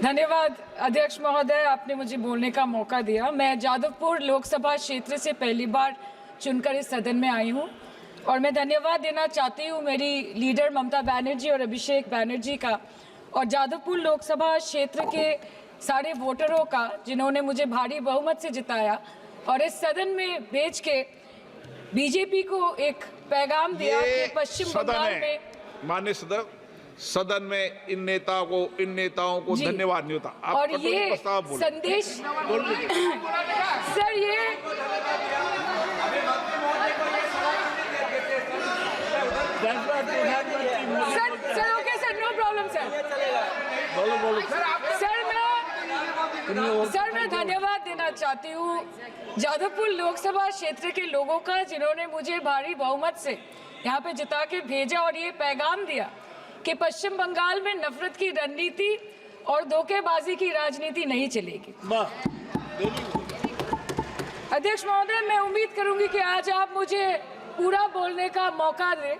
धन्यवाद अध्यक्ष महोदय, आपने मुझे बोलने का मौका दिया। मैं जादवपुर लोकसभा क्षेत्र से पहली बार चुनकर इस सदन में आई हूं और मैं धन्यवाद देना चाहती हूं मेरी लीडर ममता बनर्जी और अभिषेक बनर्जी का और जादवपुर लोकसभा क्षेत्र के सारे वोटरों का जिन्होंने मुझे भारी बहुमत से जिताया और इस सदन में भेज के बीजेपी को एक पैगाम दिया कि पश्चिम बंगाल में माननीय सदन में इन नेताओं को धन्यवाद नहीं होता। आप और ये संदेश सर ये sir okay sir, no problem sir. Sir मैं धन्यवाद देना चाहती हूँ जादवपुर लोकसभा क्षेत्र के लोगों का जिन्होंने मुझे भारी बहुमत से यहाँ पे जिता के भेजा और ये पैगाम दिया कि पश्चिम बंगाल में नफरत की रणनीति और धोखेबाजी की राजनीति नहीं चलेगी। अध्यक्ष महोदय, मैं उम्मीद करूंगी कि आज आप मुझे पूरा बोलने का मौका दें,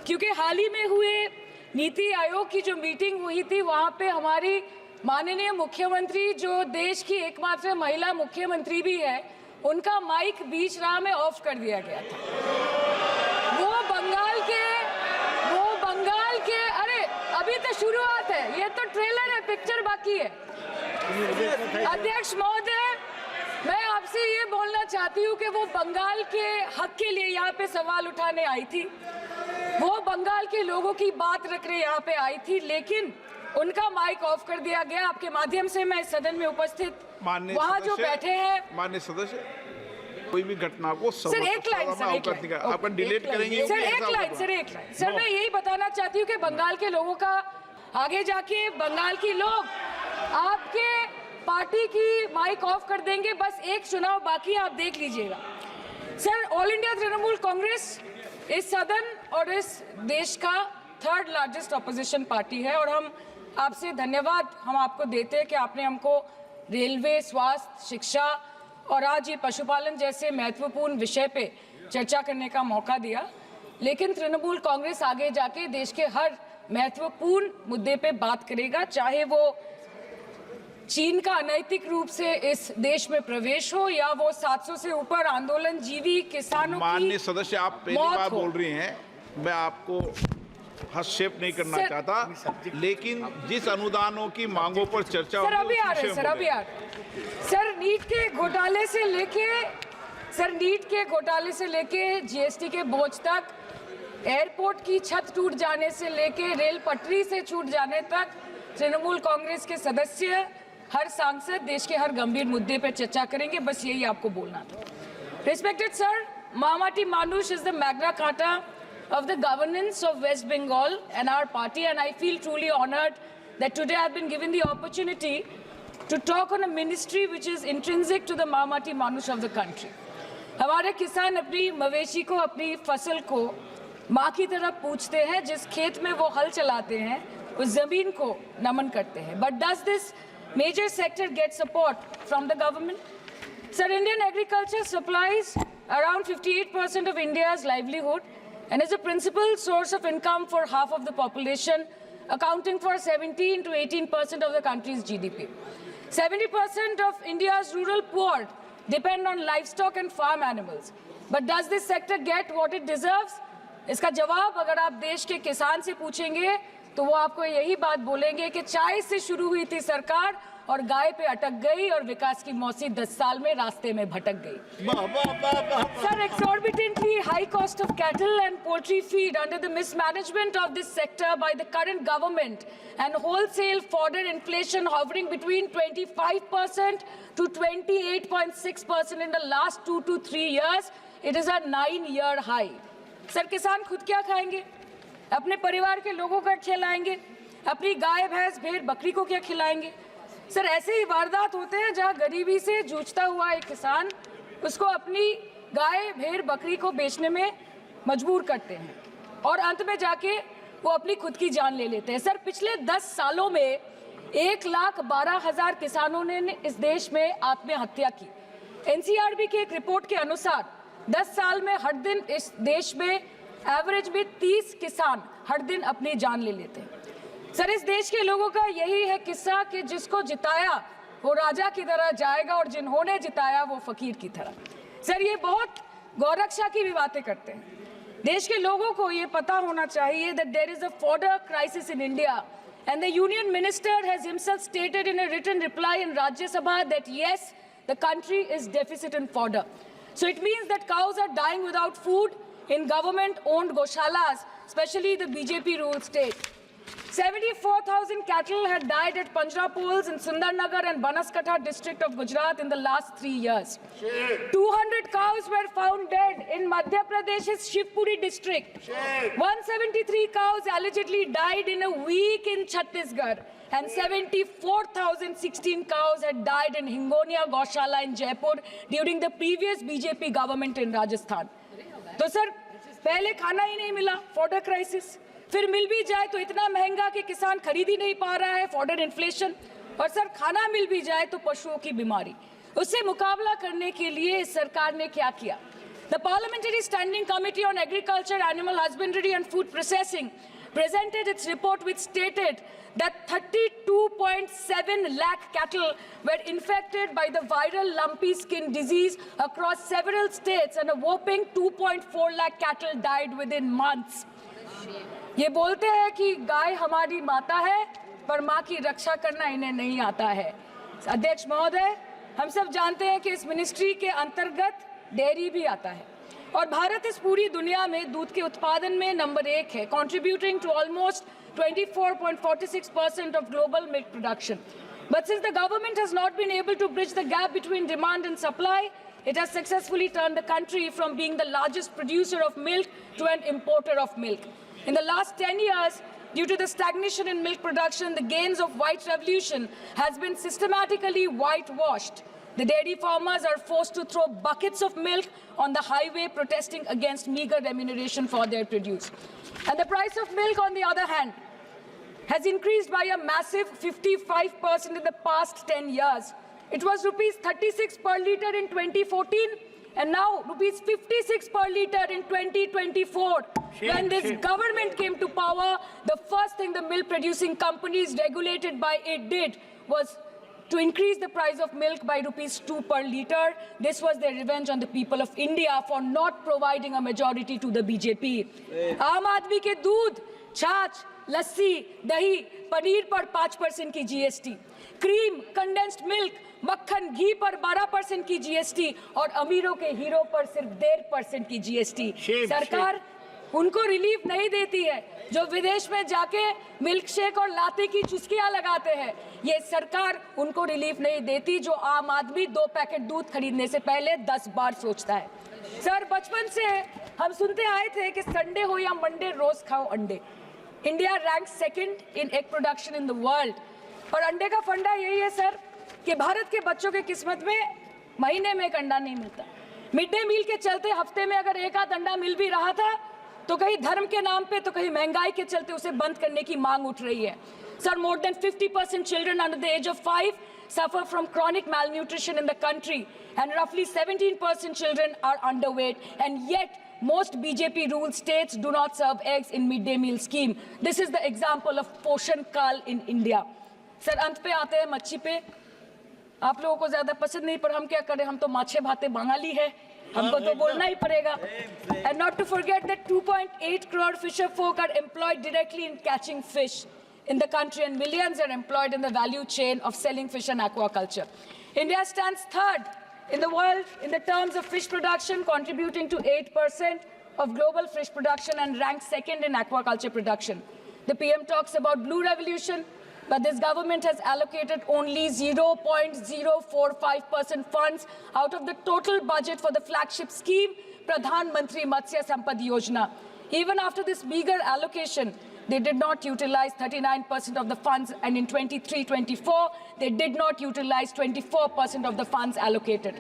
क्योंकि हाल ही में हुए नीति आयोग की जो मीटिंग हुई थी वहां पे हमारी माननीय मुख्यमंत्री, जो देश की एकमात्र महिला मुख्यमंत्री भी है, उनका माइक बीच राह में ऑफ कर दिया गया था। वो बंगाल के अरे अभी तो शुरुआत है, ये तो ट्रेलर है, पिक्चर बाकी है। अध्यक्ष महोदय, मैं आपसे ये बोलना चाहती हूँ कि वो बंगाल के हक के लिए यहाँ पे सवाल उठाने आई थी, वो बंगाल के लोगों की बात रखने यहाँ पे आई थी, लेकिन उनका माइक ऑफ कर दिया गया। आपके माध्यम से मैं इस सदन में उपस्थित वहाँ जो बैठे हैं माननीय सदस्य, कोई भी घटना को सर एक लाइन अपन डिलीट करेंगे। सर एक लाइन सर मैं यही बताना चाहती हूँ कि बंगाल के लोगों का आगे जाके बंगाल के लोग आपके पार्टी की माइक ऑफ कर देंगे। बस एक चुनाव बाकी है, आप देख लीजिएगा। Sir, all India Trinamool Congress इस सदन और इस देश का थर्ड लार्जेस्ट ऑपोजिशन पार्टी है और हम आपसे धन्यवाद हम आपको देते हैं कि आपने हमको रेलवे, स्वास्थ्य, शिक्षा और आज ये पशुपालन जैसे महत्वपूर्ण विषय पे चर्चा करने का मौका दिया। लेकिन तृणमूल कांग्रेस आगे जाके देश के हर महत्वपूर्ण मुद्दे पे बात करेगा, चाहे वो चीन का अनैतिक रूप से इस देश में प्रवेश हो या वो 700 से ऊपर आंदोलन जीवी किसानों की। माननीय सदस्य, आप पहली बार बोल रही हैं, मैं आपको हस्तक्षेप नहीं करना चाहता, लेकिन जिस अनुदानों की मांगों पर चर्चा सर अभी आ रहे हैं सर नीट के घोटाले से लेके जीएसटी के बोझ तक, एयरपोर्ट की छत टूट जाने से लेके रेल पटरी से छूट जाने तक तृणमूल कांग्रेस के सदस्य, हर सांसद देश के हर गंभीर मुद्दे पर चर्चा करेंगे। बस यही आपको बोलना था। Respected sir, Mamati Manush is the Magna Carta of the governance of West Bengal and our party, and I feel truly honored that today I've been given the opportunity to talk on a ministry which is intrinsic to the Mamati Manush of the country. हमारे किसान अपनी मवेशी को, अपनी फसल को माँ की तरह पूछते हैं, जिस खेत में वो हल चलाते हैं उस जमीन को नमन करते हैं। But does this major sector get support from the government? Sir, Indian agriculture supplies around 58% of India's livelihood and is a principal source of income for half of the population, accounting for 17 to 18% of the country's GDP. 70% of India's rural poor depend on livestock and farm animals. But does this sector get what it deserves? इसका जवाब अगर आप देश के किसान से पूछेंगे तो वो आपको यही बात बोलेंगे कि चाय से शुरू हुई थी सरकार और गाय पे अटक गई और विकास की मौसी 10 साल में रास्ते में भटक गई। Sir, exorbitantly high cost of cattle and poultry feed under the mismanagement of this sector by the current government and wholesale fodder inflation hovering between 25% to 28.6% in the last 2 to 3 years, it is a 9-year high. Sir, किसान खुद क्या खाएंगे? अपने परिवार के लोगों का खिलाएंगे? अपनी गाय, भैंस, भेड़, बकरी को क्या खिलाएंगे? सर, ऐसे ही वारदात होते हैं जहां गरीबी से जूझता हुआ एक किसान उसको अपनी गाय, भेड़, बकरी को बेचने में मजबूर करते हैं और अंत में जाके वो अपनी खुद की जान ले लेते हैं। सर, पिछले 10 सालों में 1,12,000 किसानों ने इस देश में आत्महत्या की। एनसीआरबी की एक रिपोर्ट के अनुसार 10 साल में हर दिन इस देश में एवरेज में 30 किसान हर दिन अपनी जान ले लेते हैं। सर, इस देश के लोगों का यही है किस्सा कि जिसको जिताया वो राजा की तरह जाएगा और जिन्होंने जिताया वो फकीर की तरह। सर, ये बहुत गौरक्षा की भी बातें करते हैं। देश के लोगों को ये पता होना चाहिए that there is a fodder crisis in India, and the union minister has himself stated in a written reply in Rajya Sabha that yes, the country is deficit in fodder. So it means that cows are dying without food in government-owned goshalas, especially the BJP-ruled state. 74,000 cattle had died at Panjrapols in Sundarnagar and Banaskantha district of Gujarat in the last 3 years. 200 cows were found dead in Madhya Pradesh's Shivpuri district. 173 cows allegedly died in a week in Chhattisgarh. And 74,016 cows had died in Hingonia Goshala in Jaipur during the previous BJP government in Rajasthan. तो sir, पहले खाना ही नहीं मिला, fodder crisis, फिर मिल भी जाए तो इतना महंगा कि किसान खरीद ही नहीं पा रहा है, फॉडर इन्फ्लेशन, और सर खाना मिल भी जाए तो पशुओं की बीमारी। उससे मुकाबला करने के लिए इस सरकार ने क्या किया? The Parliamentary Standing Committee on Agriculture, Animal Husbandry and Food Processing presented its report which stated that 32.7 lakh cattle were infected by the viral lumpy skin disease across several states and a whopping 2.4 lakh cattle died within months. ये बोलते हैं कि गाय हमारी माता है पर माँ की रक्षा करना इन्हें नहीं आता है। अध्यक्ष महोदय, हम सब जानते हैं कि इस मिनिस्ट्री के अंतर्गत डेयरी भी आता है और भारत इस पूरी दुनिया में दूध के उत्पादन में नंबर 1 है, contributing to almost 24.46% of global milk production. But since the government has not been able to bridge the gap between demand and supply, it has successfully turned the country from being the largest producer of milk to an importer of milk. In the last 10 years, due to the stagnation in milk production, the gains of white revolution has been systematically whitewashed. The dairy farmers are forced to throw buckets of milk on the highway protesting against meager remuneration for their produce. And the price of milk, on the other hand, has increased by a massive 55% in the past 10 years. It was rupees 36 per litre in 2014 and now rupees 56 per litre in 2024. When this government came to power, the first thing the milk producing companies regulated by it did was to increase the price of milk by rupees 2 per litre. This was their revenge on the people of India for not providing a majority to the BJP. आम आदमी के दूध, छाछ, लस्सी, दही, पनीर पर 5% की GST, cream, condensed milk, मक्खन, घी पर 12% की GST और अमीरों के हीरो पर सिर्फ 1.5% की GST। सरकार उनको रिलीफ नहीं देती है जो विदेश में जाके मिल्क शेक और लाते की चुस्कियां लगाते हैं। ये सरकार उनको रिलीफ नहीं देती जो आम आदमी 2 पैकेट दूध खरीदने से पहले 10 बार सोचता है। सर, बचपन से हम सुनते आए थे कि संडे हो या मंडे रोज खाओ अंडे। India rank 2nd in egg production in the world और अंडे का फंडा यही है सर कि भारत के बच्चों के किस्मत में महीने में एक अंडा नहीं मिलता। मिड डे मील के चलते हफ्ते में अगर एक आध अंडा मिल भी रहा था तो कहीं धर्म के नाम पे तो कहीं महंगाई के चलते उसे बंद करने की मांग उठ रही है। Sir, more than 50% children under the age of 5 suffer from chronic malnutrition in the country and roughly 17% children are underweight, and yet most BJP ruled states do not serve eggs in mid-day meal scheme. This is the example of Poshan Kal in India. Sir, अंत पे आते हैं मच्छी पे। आप लोगों को ज्यादा पसंद नहीं पर हम क्या करें, हम तो माछे भाते बंगाली है, हमको तो बोलना ही पड़ेगा। And not to forget that 2.8 crore fisher folk are employed directly in catching fish in the country and millions are employed in the value chain of selling fish and aquaculture. India stands 3rd in the world in the terms of fish production, contributing to 8% of global fish production and ranks 2nd in aquaculture production. The PM talks about blue revolution, but this government has allocated only 0.045% funds out of the total budget for the flagship scheme, Pradhan Mantri Matsya Sampad Yojana. Even after this meager allocation, they did not utilize 39% of the funds, and in 23-24, they did not utilize 24% of the funds allocated.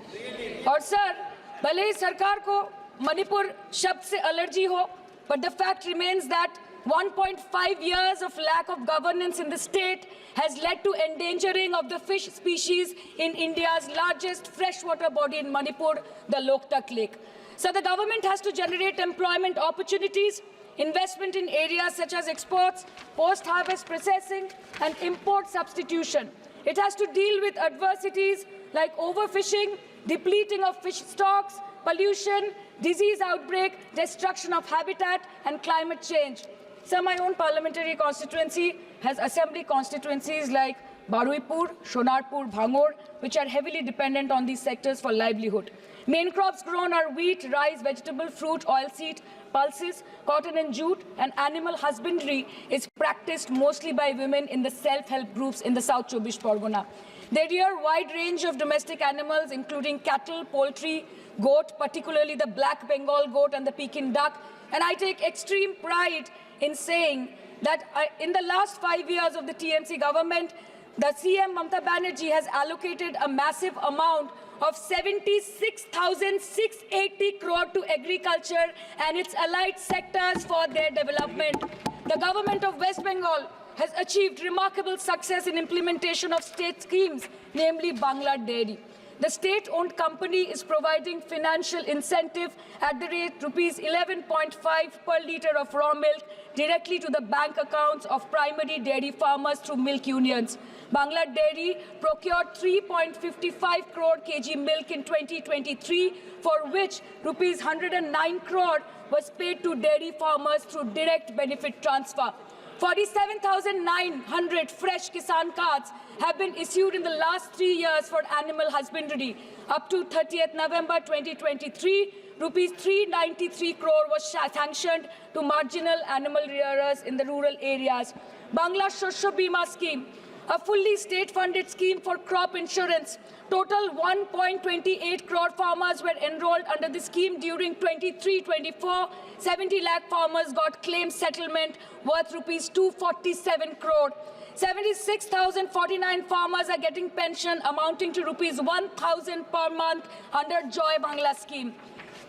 और sir, भले ही सरकार को मणिपुर शब्द से allergy हो, but the fact remains that 1.5 years of lack of governance in the state has led to endangering of the fish species in India's largest freshwater body in Manipur, the Loktak Lake. So the government has to generate employment opportunities, investment in areas such as exports, post-harvest processing, and import substitution. It has to deal with adversities like overfishing, depleting of fish stocks, pollution, disease outbreak, destruction of habitat, and climate change. So my own parliamentary constituency has assembly constituencies like Baruipur, Shonarpur, Bhangor, which are heavily dependent on these sectors for livelihood. Main crops grown are wheat, rice, vegetable, fruit, oilseed, pulses, cotton and jute, and animal husbandry is practiced mostly by women in the self-help groups in the South Chobbish Pargona. They rear a wide range of domestic animals, including cattle, poultry, goat, particularly the black Bengal goat and the Pekin duck. And I take extreme pride in saying that in the last 5 years of the TMC government, the CM Mamata Banerjee has allocated a massive amount of 76,680 crore to agriculture and its allied sectors for their development. The government of West Bengal has achieved remarkable success in implementation of state schemes, namely Bangla Dairy. The state-owned company is providing financial incentive at the rate rupees 11.5 per litre of raw milk directly to the bank accounts of primary dairy farmers through milk unions. Bangla Dairy procured 3.55 crore kg milk in 2023, for which rupees 109 crore was paid to dairy farmers through direct benefit transfer. 47,900 fresh Kisan cards have been issued in the last 3 years for animal husbandry. Up to 30th November 2023, rupees 393 crore was sanctioned to marginal animal rearers in the rural areas. Bangla Shosho Bima scheme, a fully state-funded scheme for crop insurance. Total 1.28 crore farmers were enrolled under the scheme during 23-24. 70 lakh farmers got claim settlement worth rupees 247 crore. 76,049 farmers are getting pension amounting to rupees 1,000 per month under Joy Bangla scheme.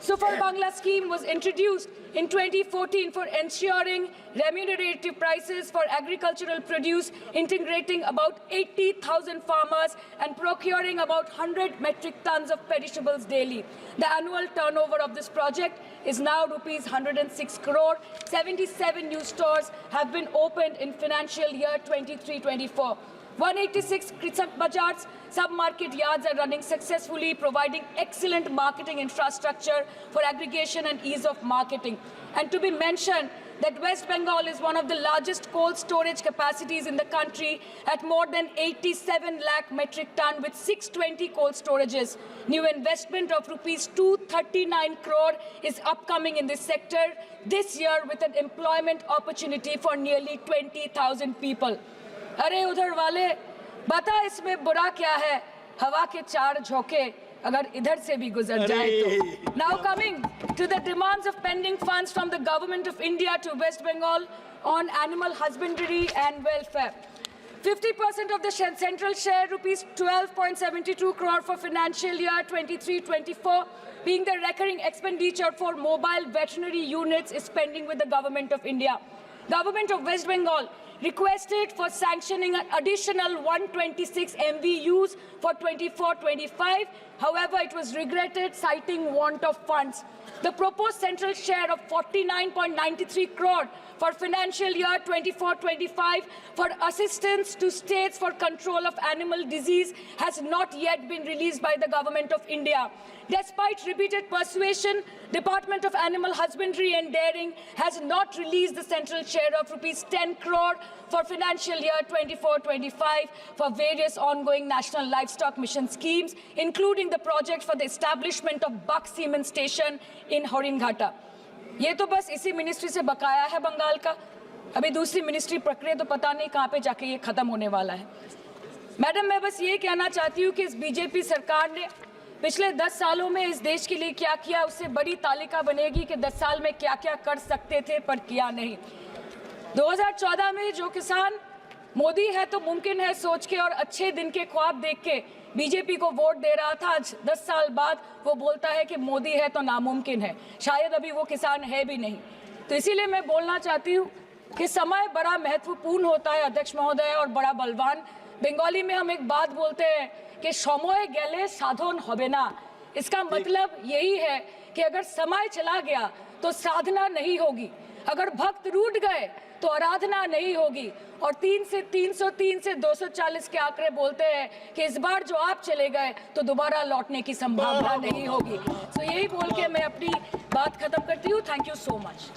Super Bangla scheme was introduced in 2014 for ensuring remunerative prices for agricultural produce, integrating about 80,000 farmers and procuring about 100 metric tons of perishables daily. The annual turnover of this project is now rupees 106 crore. 77 new stores have been opened in financial year 23-24. 186 Krisak Bajars sub-market yards are running successfully, providing excellent marketing infrastructure for aggregation and ease of marketing. And to be mentioned that West Bengal is one of the largest cold storage capacities in the country at more than 87 lakh metric ton with 620 cold storages. New investment of rupees 239 crore is upcoming in this sector this year with an employment opportunity for nearly 20,000 people. अरे उधर वाले बता इसमें बुरा क्या है हवा के चार झोंके अगर इधर से भी गुजर जाए तो. Now coming to the demands of pending funds from the Government of India to West Bengal on animal husbandry and welfare. 50% of the central share, rupees 12.72 crore for financial year 23-24, being the recurring expenditure for mobile veterinary units is pending with the Government of India. Government of West Bengal requested for sanctioning an additional 126 MVUs for 24-25. However, it was regretted, citing want of funds. The proposed central share of 49.93 crore for financial year 24-25 for assistance to states for control of animal disease has not yet been released by the Government of India. Despite repeated persuasion, Department of Animal Husbandry and Dairying has not released the central share of rupees 10 crore for financial year 24-25 for various ongoing National Livestock Mission schemes, including the project for the establishment of Buck Semen Station in Horinghatta. ये तो बस इसी ministry से बकाया है बंगाल का. अभी दूसरी मिनिस्ट्री प्रक्रिया तो पता नहीं कहाँ पे जाके ये खत्म होने वाला है. मैडम, मैं बस ये कहना चाहती हूँ कि इस बीजेपी सरकार ने पिछले 10 सालों में इस देश के लिए क्या किया, उससे बड़ी तालिका बनेगी कि 10 साल में क्या-क्या कर सकते थे पर किया नहीं. 2014 में जो किसान मोदी है तो मुमकिन है सोच के और अच्छे दिन के ख्वाब देख के बीजेपी को वोट दे रहा था, आज 10 साल बाद वो बोलता है कि मोदी है तो नामुमकिन है. शायद अभी वो किसान है भी नहीं. तो इसीलिए मैं बोलना चाहती हूँ कि समय बड़ा महत्वपूर्ण होता है अध्यक्ष महोदय और बड़ा बलवान. बंगाली में हम एक बात बोलते हैं कि समय गेले साधन होबे ना. इसका मतलब यही है कि अगर समय चला गया तो साधना नहीं होगी. अगर भक्त रूठ गए तो आराधना नहीं होगी। और 303 से 240 के आंकड़े बोलते हैं कि इस बार जो आप चले गए तो दोबारा लौटने की संभावना नहीं होगी। तो यही बोल के मैं अपनी बात खत्म करती हूँ। Thank you so much.